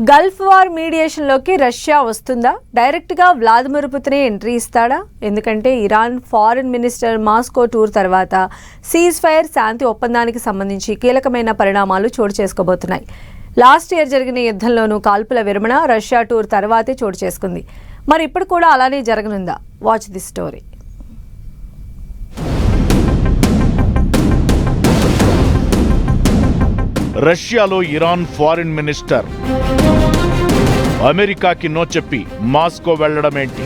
Gulf war మీడియేషన్లోకి Russia వస్తుందా? డైరెక్ట్గా Vladimir Putin entry ఇస్తాడా? ఎందుకంటే Iran foreign minister Moscow tour తర్వాత సీజ్ ఫైర్ శాంతి ఒప్పందానికి సంబంధించి కీలకమైన పరిణామాలు చోటు చేసుకోబోతున్నాయి. లాస్ట్ ఇయర్ జరిగిన యుద్ధంలోనూ కాల్పుల విరమణ రష్యా టూర్ తర్వాతే చోటు చేసుకుంది. మరి ఇప్పుడు కూడా అలానే జరగనుందా? Watch the story. రష్యాలో ఇరాన్ ఫారిన్ మినిస్టర్ అమెరికాకి నో చెప్పి మాస్కో వెళ్లడమేంటి?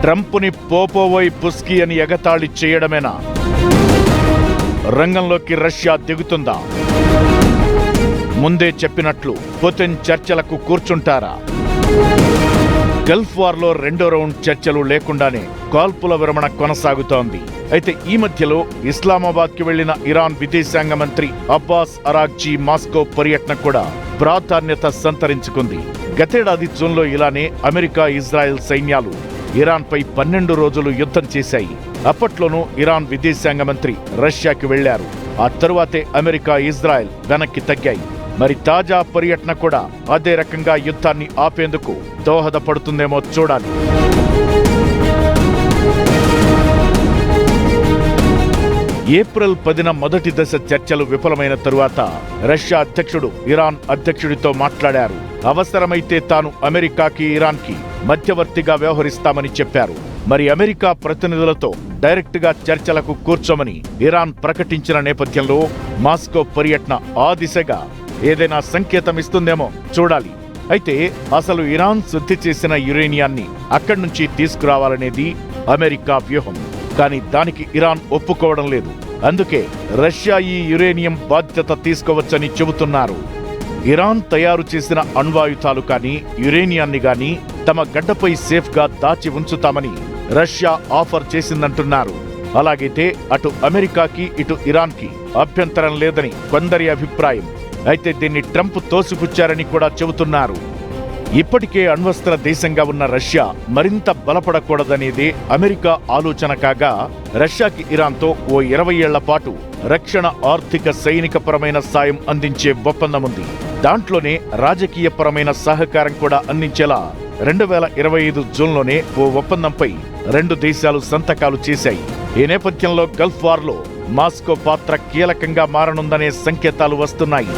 ట్రంప్ని పోపోవోయ్ పుస్కీ అని ఎగతాళి చేయడమేనా? రంగంలోకి రష్యా దిగుతుందా? ముందే చెప్పినట్లు పుతిన్ చర్చలకు కూర్చుంటారా? గల్ఫ్ వార్లో రెండో రౌండ్ చర్చలు లేకుండానే కాల్పుల విరమణ కొనసాగుతోంది. అయితే ఈ మధ్యలో ఇస్లామాబాద్కి వెళ్లిన ఇరాన్ విదేశాంగ మంత్రి అబ్బాస్ అరాగ్జీ మాస్కో పర్యటన కూడా ప్రాధాన్యత సంతరించుకుంది. గతేడాది జూన్లో ఇలానే అమెరికా, ఇజ్రాయెల్ సైన్యాలు ఇరాన్పై 12 రోజులు యుద్ధం చేశాయి. అప్పట్లోనూ ఇరాన్ విదేశాంగ మంత్రి రష్యాకి వెళ్లారు. ఆ తరువాతే అమెరికా, ఇజ్రాయెల్ వెనక్కి తగ్గాయి. మరి తాజా పర్యటన కూడా అదే రకంగా యుద్ధాన్ని ఆపేందుకు దోహదపడుతుందేమో చూడాలి. ఏప్రిల్ 10న మొదటి దశ చర్చలు విఫలమైన తరువాత రష్యా అధ్యక్షుడు ఇరాన్ అధ్యక్షుడితో మాట్లాడారు. అవసరమైతే తాను అమెరికాకి, ఇరాన్కి మధ్యవర్తిగా వ్యవహరిస్తామని చెప్పారు. మరి అమెరికా ప్రతినిధులతో డైరెక్ట్గా చర్చలకు కూర్చోమని ఇరాన్ ప్రకటించిన నేపథ్యంలో మాస్కో పర్యటన ఆ దిశగా ఏదైనా సంకేతం ఇస్తుందేమో చూడాలి. అయితే అసలు ఇరాన్ శుద్ధి చేసిన యురేనియాన్ని అక్కడి నుంచి తీసుకురావాలనేది అమెరికా వ్యూహం. కానీ దానికి ఇరాన్ ఒప్పుకోవడం లేదు. అందుకే రష్యా ఈ యురేనియం బాధ్యత తీసుకోవచ్చని చెబుతున్నారు. ఇరాన్ తయారు చేసిన అణ్వాయుధాలు కానీ, యురేనియాన్ని గాని తమ గడ్డపై సేఫ్గా దాచి ఉంచుతామని రష్యా ఆఫర్ చేసిందంటున్నారు. అలాగైతే అటు అమెరికాకి, ఇటు ఇరాన్కి అభ్యంతరం లేదని కొందరి అభిప్రాయం. అయితే దీన్ని ట్రంప్ తోసిపుచ్చారని కూడా చెబుతున్నారు. ఇప్పటికే అణ్వస్త్ర దేశంగా ఉన్న రష్యా మరింత బలపడకూడదనేదే అమెరికా ఆలోచన కాగా, రష్యాకి ఇరాన్తో ఓ 20 ఏళ్ల పాటు రక్షణ, ఆర్థిక, సైనికపరమైన సాయం అందించే ఒప్పందముంది. దాంట్లోనే రాజకీయపరమైన సహకారం కూడా అందించేలా 2025 జూన్లోనే ఓ ఒప్పందంపై 2 దేశాలు సంతకాలు చేశాయి. ఈ నేపథ్యంలో గల్ఫ్ వార్లో మాస్కో పాత్ర కీలకంగా మారనుందనే సంకేతాలు వస్తున్నాయి.